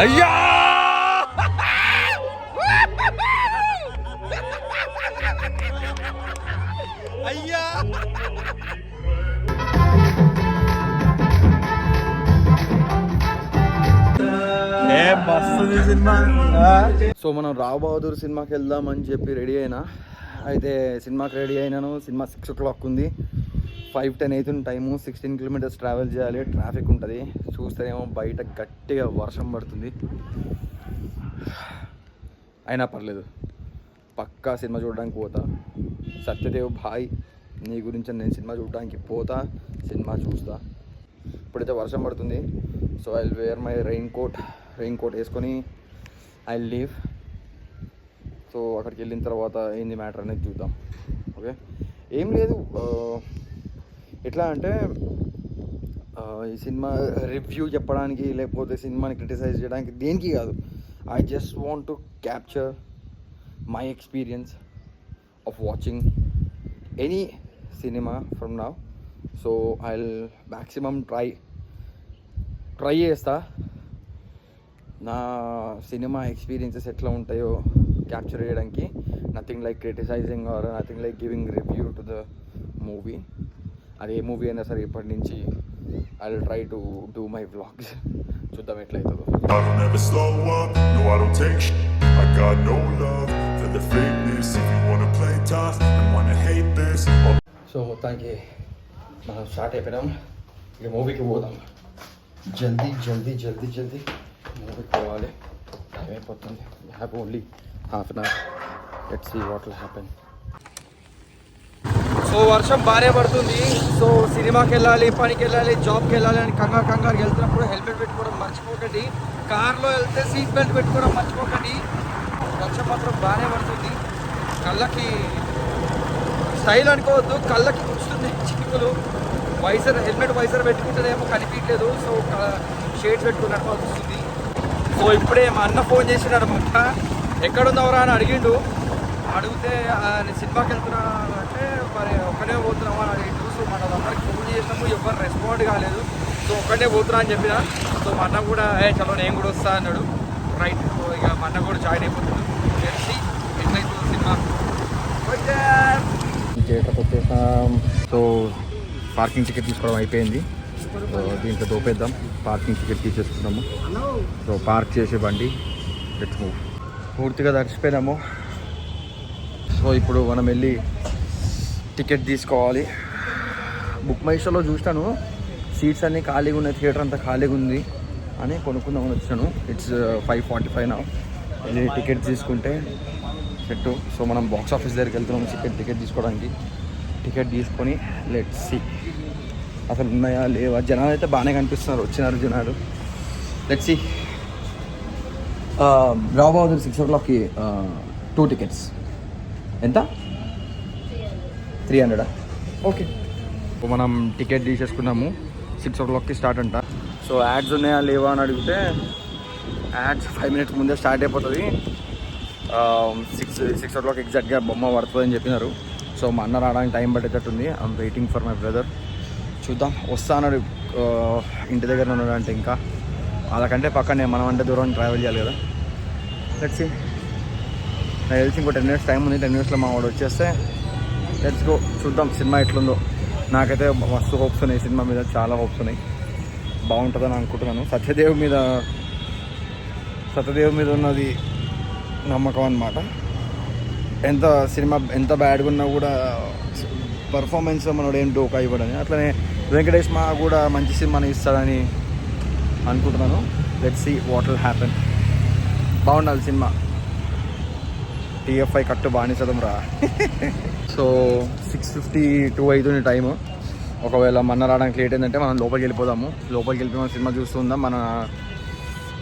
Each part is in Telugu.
అయ్యా అయ్యా సినిమా. సో మనం రావు బహదూర్ సినిమాకి వెళ్దామని చెప్పి రెడీ అయినా. అయితే సినిమాకి రెడీ అయినాను. సినిమా 6 o'clock ఉంది. 5:10 అవుతుంది టైము. 16 kilometers ట్రావెల్ చేయాలి. ట్రాఫిక్ ఉంటుంది. చూస్తేనేమో బయట గట్టిగా వర్షం పడుతుంది. అయినా పర్లేదు, పక్కా సినిమా చూడడానికి పోతా. సత్యదేవ్ భాయ్ నీ గురించి నేను సినిమా చూడడానికి పోతా, సినిమా చూస్తా. ఇప్పుడైతే వర్షం పడుతుంది. So I will wear my rain coat వేసుకొని ఐ లీవ్. సో అక్కడికి వెళ్ళిన తర్వాత ఏంది మ్యాటర్ అనేది చూద్దాం. ఓకే, ఏం లేదు. ఎట్లా అంటే ఈ సినిమా రివ్యూ చెప్పడానికి లేకపోతే సినిమాని క్రిటిసైజ్ చేయడానికి దేనికి కాదు. I just want to capture my experience of watching any cinema from now. So I will maximum try చేస్తా నా సినిమా ఎక్స్పీరియన్సెస్ ఎట్లా ఉంటాయో క్యాప్చర్ చేయడానికి. Nothing like criticising or nothing like giving review to the movie. అది ఏ మూవీ అయినా సరే ఇప్పటి నుంచి I will try to do my vlogs. చూద్దాం ఎట్లయితుందో. సో మొత్తానికి మనం స్టార్ట్ అయిపోయినాం. ఇక మూవీకి పోదాం. జల్దీ మూవీకి పోవాలి. టైం అయిపోతుంది. Have only half an hour. Let's see what will happen. So వర్షం బాగానే పడుతుంది. సో సినిమాకి వెళ్ళాలి, పనికి వెళ్ళాలి, జాబ్కి వెళ్ళాలి అని కంగారు వెళ్తున్నప్పుడు హెల్మెట్ పెట్టుకోవడం మర్చిపోకండి. కార్లో వెళ్తే సీట్ బెల్ట్ పెట్టుకోవడం మర్చిపోకండి. వర్షం మాత్రం బాగానే పడుతుంది. కళ్ళకి స్టైల్ అనుకోవద్దు, కళ్ళకి కూర్చుంది చిక్కులు. హెల్మెట్ వైజర్ పెట్టుకుంటేనేమో కనిపించలేదు. సో షేడ్స్ పెట్టుకుని నడపాల్సి వస్తుంది. సో ఇప్పుడే మా అన్న ఫోన్ చేసినాడు అనమాట. ఎక్కడున్నావురా అని అడిగితే నేను సినిమాకి వెళ్తున్నా అంటే మరి ఒక్కడే పోతున్నావా అని అడిగిండు. సో మన అందరికి ఫోన్ చేసినాము, ఎవరు రెస్పాండ్ కాలేదు. సో ఒక్కడే పోతున్నా అని చెప్పిన. సో మా అన్న కూడా చలో నేను కూడా వస్తా అన్నాడు. రైట్. సో ఇక మా అన్న కూడా జాయిన్ అయిపోతున్నాడు. తెలిసి ఎట్లయితుంది సినిమా. థియేటర్కి వచ్చేసాం. సో పార్కింగ్ టికెట్ తీసుకోవడం అయిపోయింది. సో దీంట్లో దోపేద్దాం. పార్కింగ్ టికెట్ తీసేసుకున్నాము. సో పార్క్ చేసే బండి లెట్స్ మూవ్. పూర్తిగా తడిచిపోయినాము. సో ఇప్పుడు మనం వెళ్ళి టికెట్ తీసుకోవాలి. బుక్ మై షోలో చూస్తాను సీట్స్ అన్నీ ఖాళీగా ఉన్నాయి, థియేటర్ అంతా ఖాళీగా ఉంది అని కొనుక్కుందామని వచ్చాను. ఇట్స్ 5:45 నా. వెళ్ళి టికెట్ తీసుకుంటే సెట్. సో మనం బాక్స్ ఆఫీస్ దగ్గరికి వెళ్తున్నాము టికెట్ తీసుకోవడానికి. టికెట్ తీసుకొని లెట్స్ సీ అసలు ఉన్నాయా లేవా. జనాలు అయితే బాగానే కనిపిస్తున్నారు, వచ్చినారు జనాలు. Let's see. రావు బహదూర్ 6 o'clockకి 2 tickets. ఎంత? 300. ఓకే, మనం టికెట్ తీసేసుకున్నాము. 6 o'clockకి స్టార్ట్ అంట. సో యాడ్స్ ఉన్నాయా లేవా అని అడిగితే యాడ్స్ 5 minutes ముందే స్టార్ట్ అయిపోతుంది. 6 o'clock ఎగ్జాక్ట్గా బొమ్మ పడుతుందని చెప్పినారు. సో మా అన్న రావడానికి టైం పట్టేటట్టుంది. I'm waiting for my brother. చూద్దాం, వస్తా అన్నాడు. ఇంటి దగ్గర ఉన్నాడు అంటే ఇంకా వాళ్ళకంటే పక్కనే, మనం అంటే దూరం ట్రావెల్ చేయాలి కదా. Let's see. నాకు తెలిసి ఇంకో 10 minutes టైం ఉంది. 10 minutesలో మా వాడు వచ్చేస్తే లెట్స్ గో. చూద్దాం సినిమా ఎట్లుందో. నాకైతే మస్తు హోప్స్ ఉన్నాయి సినిమా మీద, చాలా హోప్స్ ఉన్నాయి. బాగుంటుందని అనుకుంటున్నాను. సత్యదేవ్ మీద ఉన్నది నమ్మకం అన్నమాట. సినిమా ఎంత బ్యాడ్గా ఉన్నా కూడా పర్ఫార్మెన్స్ మనోడు ఏం డోకా ఇవ్వడని, అట్లనే వెంకటేష్ మా కూడా మంచి సినిమాని ఇస్తాడని అనుకుంటున్నాను. Let's see what will happen. బాగుండాలి సినిమా. TFI కట్టు బానిసదం రా. సో 6:52 అవుతుంది టైము. ఒకవేళ మన రావడానికి లేట్ ఏంటంటే మనం లోపలికి వెళ్ళిపోదాము. లోపలికి వెళ్ళిపోయి సినిమా చూస్తుందాం. మన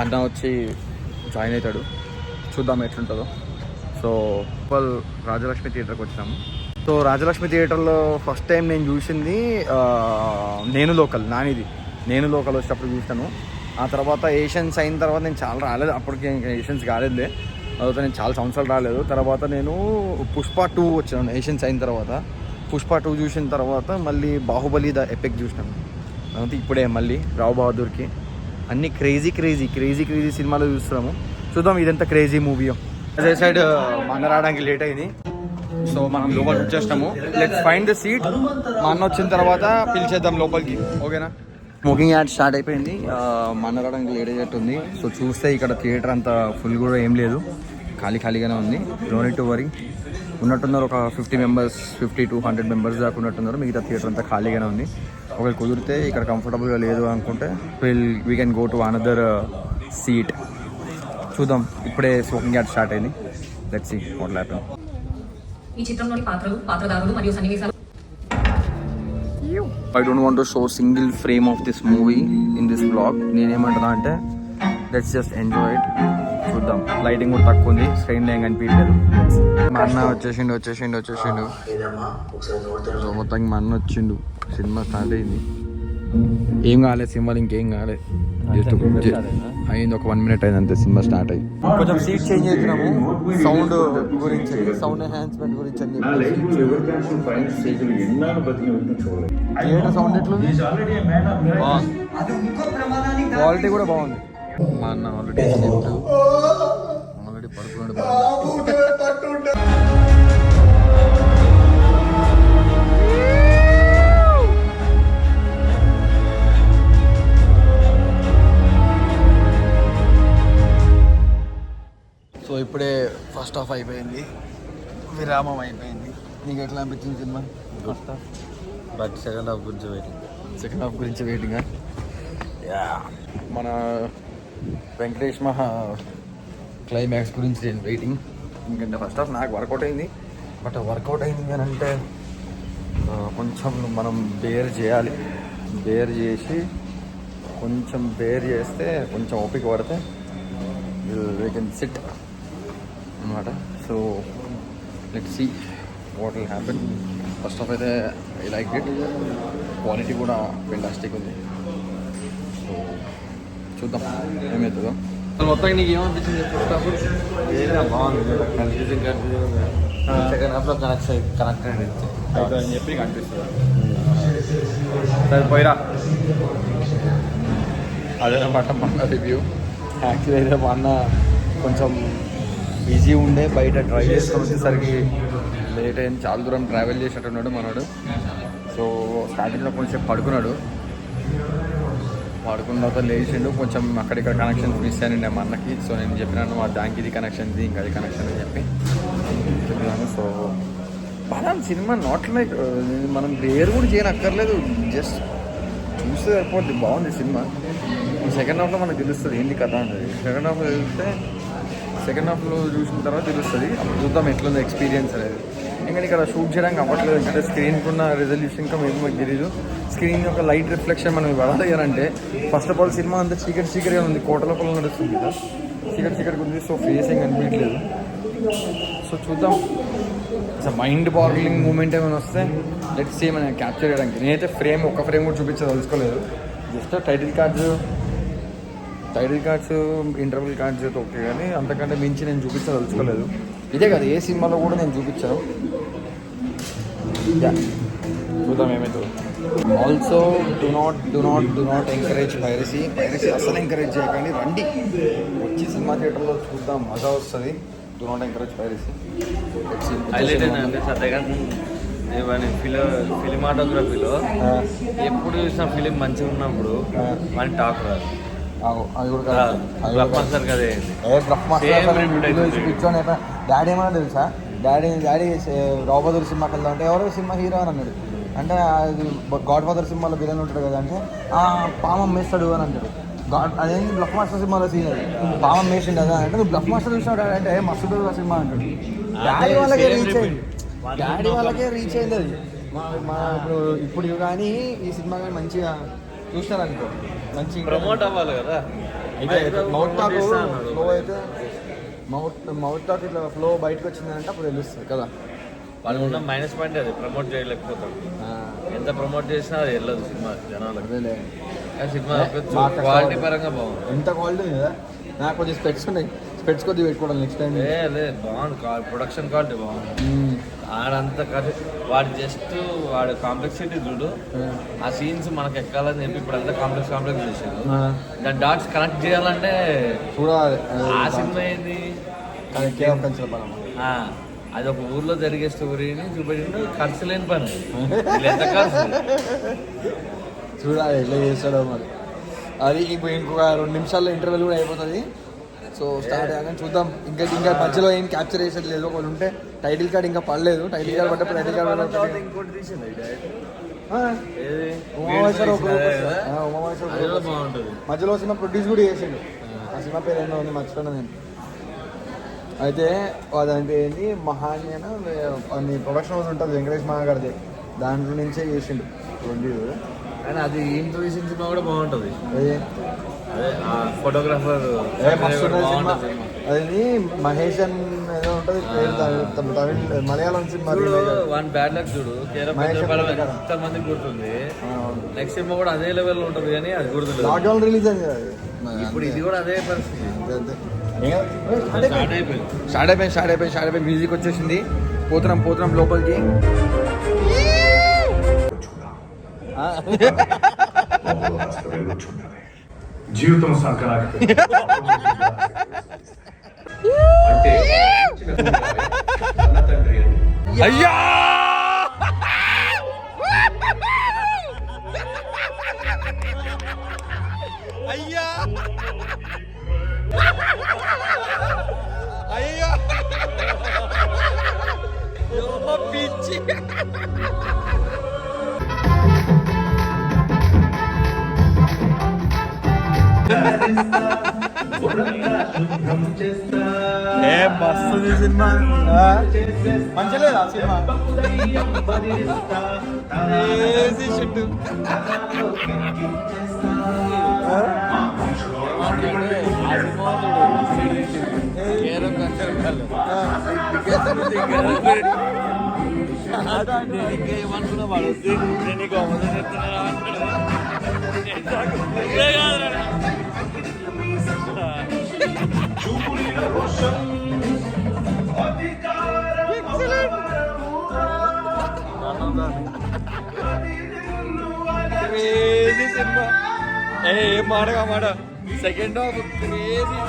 అన్న వచ్చి జాయిన్ అవుతాడు. చూద్దాం ఎట్లుంటుందో. సో రాజలక్ష్మి థియేటర్కి వచ్చినాము. సో రాజలక్ష్మి థియేటర్లో ఫస్ట్ టైం నేను చూసింది నేను లోకల్ వచ్చేటప్పుడు చూసాను. ఆ తర్వాత ఏషియన్స్ అయిన తర్వాత నేను చాలా రాలేదు. అప్పటికి ఇంకా ఏషియన్స్ కాలేదులే. తర్వాత నేను చాలా సంవత్సరాలు రాలేదు. తర్వాత నేను పుష్ప 2 వచ్చాను ఏషియన్స్ అయిన తర్వాత. పుష్ప 2 చూసిన తర్వాత మళ్ళీ బాహుబలి ద ఎపిక్ చూసినాను. తర్వాత ఇప్పుడే మళ్ళీ రావు బహదూర్కి అన్ని క్రేజీ క్రేజీ క్రేజీ క్రేజీ సినిమాలు చూస్తున్నాము. చూద్దాం ఇదంతా క్రేజీ మూవీయో. అదే సైడ్ మా అన్న రావడానికి లేట్ అయింది, సో మనం లోపలికి వచ్చేస్తాము. Let's find the seat. మా అన్న వచ్చిన తర్వాత పిలిచేద్దాం లోపలికి, ఓకేనా? స్మోకింగ్ యాడ్ స్టార్ట్ అయిపోయింది. మా అన్న రావడానికి లేట్ అయ్యేట్టుంది. సో చూస్తే ఇక్కడ థియేటర్ అంతా ఫుల్ కూడా ఏం లేదు, ఖాళీగానే ఉంది. No need to worry. ఉన్నట్టున్నారు ఒక 50 మెంబర్స్, 50 to 100 మెంబర్స్ దాకా ఉన్నట్టున్నారు. మిగతా థియేటర్ అంతా ఖాళీగానే ఉంది. ఒకవేళ కుదిరితే ఇక్కడ కంఫర్టబుల్గా లేదు అనుకుంటే we can go to another seat. చూద్దాం. ఇప్పుడే స్మోకింగ్ యాడ్ స్టార్ట్ అయింది. Let's see what will happen. ఈ చిత్రంలోని పాత్రలు, పాత్రధారులు మరియు సన్నివేశాలు. I don't want to show single frame of this movie in this vlog. నేనేమంటున్నా అంటే లెట్స్ జస్ట్ ఎంజాయ్ ఇట్. చూద్దాం. లైటింగ్ కూడా తక్కువ ఉంది, స్క్రీన్ ఏం కనిపించలేదు. మా అన్న వచ్చేసిండు. సో మొత్తానికి మా అన్న వచ్చిండు. సినిమా స్టార్ట్ అయింది. ఏం కాలేదు సినిమాలు, ఇంకేం కాలేదు. అయింది ఒక 1 minute అయింది అంతే సినిమా స్టార్ట్ అయ్యి. కొంచెం సీట్ చేంజ్ చేస్తున్నాము సౌండ్ గురించి, సౌండ్ ఎన్హాన్స్మెంట్ గురించి అని థియేటర్ సౌండ్ ఎట్లుంది, క్వాలిటీ కూడా బాగుంది. మా అన్న ఆల్రెడీ పడుకున్నాడు. సో ఇప్పుడే ఫస్ట్ హాఫ్ అయిపోయింది, విరామం అయిపోయింది. నీకు ఎట్లా అనిపించింది cinema? First half, but second half గురించి వెయిటింగ్. మన వెంకటేష్ మహా క్లైమాక్స్ గురించి నేను వెయిటింగ్. ఎందుకంటే ఫస్ట్ హాఫ్ నాకు వర్కౌట్ అయింది, బట్ వర్కౌట్ అయింది అని అంటే కొంచెం మనం బేర్ చేసి కొంచెం బేర్ చేస్తే, కొంచెం ఓపిక పడితే వీ కెన్ సిట్ అనమాట. So let's see what will happen. First of అయితే ఐ లైక్ ఇట్, క్వాలిటీ కూడా ఫెంటాస్టిక్ ఉంది. సో చూద్దాం ఏమవుతుందో. మొత్తానికి నీకు ఏమనిపించింది ఫస్ట్ హాఫ్? బాగుంది, కన్ఫ్యూజింగ్ సెకండ్ హాఫ్లో కనెక్ట్ అయితే అని చెప్పి అనిపిస్తుంది. సరే పోయిరా. అదేనమాట మన రివ్యూ. యాక్చువల్లీ అయితే మా అన్న కొంచెం బిజీ ఉండే, బయట డ్రైవ్ చేసుకొని వచ్చేసరికి లేట్ అయింది. చాలా దూరం ట్రావెల్ చేసినట్టున్నాడు మనోడు. సో స్టార్టింగ్లో కొంచెం పడుకున్న తర్వాత లేచిండు. కొంచెం అక్కడిక్కడ కనెక్షన్స్ మిస్ అయినండి మా అన్నకి. సో నేను చెప్పినాను మా దానికి ఇది కనెక్షన్, ఇది ఇంకా అది కనెక్షన్ అని చెప్పినాను. సో బాగా సినిమా నాట్ లైక్ మనం వేరు కూడా చేయనక్కర్లేదు, జస్ట్ చూస్తే అయిపోద్ది. బాగుంది సినిమా. ఈ సెకండ్ హాఫ్లో మనకు తెలుస్తుంది ఏంటి కథ అనేది. సెకండ్ హాఫ్లో చూసిన తర్వాత తెలుస్తుంది. అప్పుడు చూద్దాం ఎట్లుంది ఎక్స్పీరియన్స్ అనేది. ఎందుకంటే ఇక్కడ షూట్ చేయడానికి అవ్వట్లేదు, అంటే స్క్రీన్కి ఉన్న రెజల్యూషన్ ఇంకా మేము మాకు తెలియదు. స్క్రీన్ యొక్క లైట్ రిఫ్లెక్షన్ మనం పడాలి అంటే ఫస్ట్ ఆఫ్ ఆల్ సినిమా అంతా చీకటిగా ఉంది, కోట లోపల నడుస్తుంది కదా, చీకటిగా ఉంది. సో ఫేసింగ్ అనిపించలేదు. సో చూద్దాం. అసలు మైండ్ బాగ్లింగ్ మూమెంట్ ఏమైనా వస్తే లెట్స్ సీ మనం క్యాప్చర్ చేయడానికి. నేనైతే ఒక్క ఫ్రేమ్ కూడా చూపించదలుచుకోలేదు. Just title cards, interval cards అయితే ఓకే, కానీ అంతకంటే మించి నేను చూపించదలుచుకోలేదు. ఇదే కదా ఏ సినిమాలో కూడా నేను చూపించాను. చూద్దాం ఏమవుతుందో. Also do not encourage piracy అసలు ఎంకరేజ్ చేయకండి. రండి వచ్చి సినిమా థియేటర్లో చూద్దాం, మజా వస్తుంది. Do not encourage piracy. Highlight ఏంటంటే సత్యగాన్ ఫిలిమాటోగ్రఫీలో ఎప్పుడు చూసిన ఫిలిం మంచిగా ఉన్నప్పుడు మన టాక్ రాదు. అది కూడా కూర్చొని డాడీ ఏమన్నా తెలుసా, డాడీ రాబోదర్ సినిమాకి వెళ్దాం అంటే ఎవరో సినిమా హీరో అని అన్నాడు. అంటే అది గాడ్ ఫాదర్ సినిమాలో విలన్ ఉంటాడు కదా, అంటే పామం మేస్తాడు అని అంటాడు. అదేంటి బ్లఫ్ మాస్టర్ సినిమాలో సీన్, అది పామం మేసిండు కదా అంటే నువ్వు బ్లఫ్ మాస్టర్ చూసినాడు అంటే మస్తు సినిమా అంటాడు. డాడీ వాళ్ళకే రీచ్ అయింది అది. మా ఇప్పుడు కానీ ఈ సినిమా కానీ మంచిగా చూస్తారనుకో, మంచి ప్రమోట్ అవ్వాలి కదా. అయితే మౌత్ టాక్ ఇట్లా ఫ్లో బయటకు వచ్చిందంటే అప్పుడు తెలుస్తుంది కదా. వాళ్ళు ఉన్న మైనస్ పాయింట్ అది, ప్రమోట్ చేయలేకపోతాం. ఎంత ప్రమోట్ చేసినా అది వెళ్ళదు సినిమా జనాలకు. సినిమా క్వాలిటీ పరంగా బాగుంది. ఎంత క్వాలిటీ ఉంది కదా. నాకు కొంచెం స్పెట్స్ ఉన్నాయి, స్పెట్స్ కొద్దిగా పెట్టుకోవడం నెక్స్ట్ టైం. లేదు బాగుంది, ప్రొడక్షన్ క్వాలిటీ బాగుంది. ఆడంతా వాడు జస్ట్ వాడు కాంప్లెక్సిటీ చూడు, ఆ సీన్స్ మనకు ఎక్కాలని చెప్పి ఇప్పుడు అంతా కాంప్లెక్స్ చేశారు. దాని డాట్స్ కనెక్ట్ చేయాలంటే చూడాలి. ఆ సినిమా ఏంది, అది ఒక ఊర్లో జరిగే స్టోరీని చూపెట్టిండు. ఖర్చు లేని పని, ఎంత ఖర్చు చూడాలి ఎట్లా చేస్తాడో మరి. అది ఇప్పుడు ఇంకొక 2 నిమిషాల్లో ఇంటర్వెల్ కూడా అయిపోతుంది. సో స్టార్ట్ అయ్యాక చూద్దాం. ఇంకా మధ్యలో ఏం క్యాప్చర్ చేసేది లేదు. ఒకళ్ళు ఉంటే టైటిల్ కార్డ్ ఇంకా పడలేదు. టైటిల్ కార్డ్ పడ్డప్పుడు టైటిల్ కార్డ్ ఇంకోటి తీసింది ఉమామహేశ్వర బాగుంటుంది. మధ్యలో సినిమా ప్రొడ్యూస్ కూడా చేసిండు. ఆ సినిమా పేరు ఏంటో ఉంది, మర్చిపోయినా నేను. అయితే అదంటే ఏంటి, మహాన్యన అని ప్రొడక్షన్ హౌస్ ఉంటుంది వెంకటేష్ మహాగారిది, దాంట్లో నుంచే చేసిండు ప్రొడ్యూస్. కానీ అది ఇంట్రొడ్యూషన్ సినిమా కూడా బాగుంటుంది. అదే ఫోటోగ్రాఫర్ అది మహేష్ అని ఏదో ఉంటుంది పేరు, తమిళ మలయాళం సినిమా. వన్ బ్యాడ్ లక్ చూడు, ఎంత మంది గుర్తుంది. నెక్స్ట్ సినిమా కూడా అదే లెవెల్ లో ఉంటుంది కానీ అది గుర్తుంది. లాక్డౌన్ రిలీజ్ అయింది కదా ఇప్పుడు ఇది కూడా అదే పరిస్థితి. స్టార్ట్ అయిపోయింది. మ్యూజిక్ వచ్చేసింది. పోతున్నాం లోపలికి. జీవితం సంక్రాంతి అయ్యా అయ్యా అయ్యా పిచ్చి. మస్తుంది సినిమా, మంచిగా లేదా సినిమా? షుట్టు ఏమనుకున్నా వాడు నేను నీకు అమలు చెప్తున్నా సినిమా. ఏం మాట సెకండ్ హాఫ్ క్రేజీ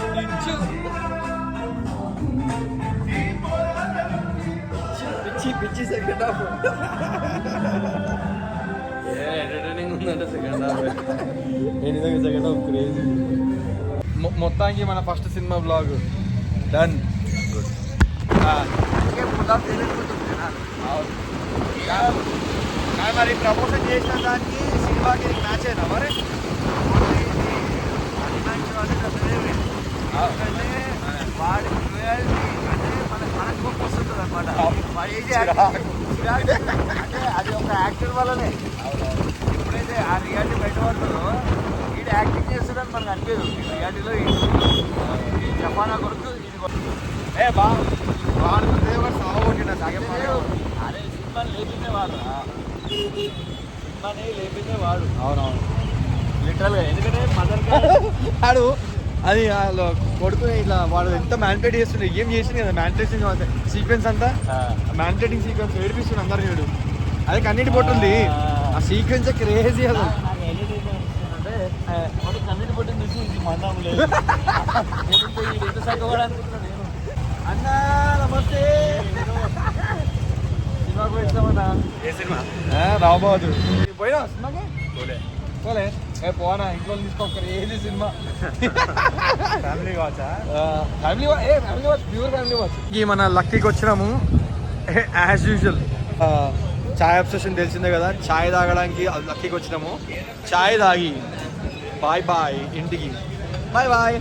పిచ్చి సెకండ్ హాఫ్. ఎంటర్టైనింగ్ ఉందంటే second half. Second half crazy. మొత్తానికి మన ఫస్ట్ సినిమా బ్లాగ్ డన్. మరి ప్రమోషన్ చేసిన దానికి సినిమాకి మ్యాచ్ అయినా మరి వాడి మనకు గొప్ప వస్తుంది అనమాట. అంటే అది ఒక యాక్టర్ వల్లనే. ఎప్పుడైతే ఆ రియాలిటీ బయటపడుతుందో వీడు యాక్టింగ్ చేస్తుందని మనకు అనిపించదు. రియాలిటీలో జపానా కొడుకు ఇది అరే సినిమాని లేపిందే వాడు, సినిమాని లేపిందే వాడు. అవునవును లిటరల్గా. ఎందుకంటే మదర్ వాడు అది కొడుకు ఇట్లా వాడు ఎంత మ్యానిపులేట్ చేస్తుండే, ఏం చేసింది కదా మ్యానిపులేషన్ సీక్వెన్స్ అంతా, మ్యానిపులేటింగ్ సీక్వెన్స్ ఏడిపిస్తుంది అందరు చూడు. అదే కన్నీటి పొట్టుంది ఆ సీక్వెన్స్ క్రేజీ. అసలు అంటే కన్నీటి పొట్టింది చూసి ఇది మందం లేదు. ఎంత చక్కగా అనుకుంటున్నా నేను. అన్నా నమస్తే, సినిమాకు వచ్చామన్నా. ఏ సినిమా? రాబోదు పోయినా సినిమాకి పోలే. పోనా ఇంట్లో తీసుకో ఏది సినిమా. ఫ్యామిలీ వాచా? Family watch, pure family watch. మన లక్కీకి వచ్చినాము యాజ్ యూజువల్. చాయ్ అబ్సెషన్ తెలిసిందే కదా, చాయ్ తాగడానికి లక్కీకి వచ్చినాము. చాయ్ తాగి బాయ్ ఇంటికి. బాయ్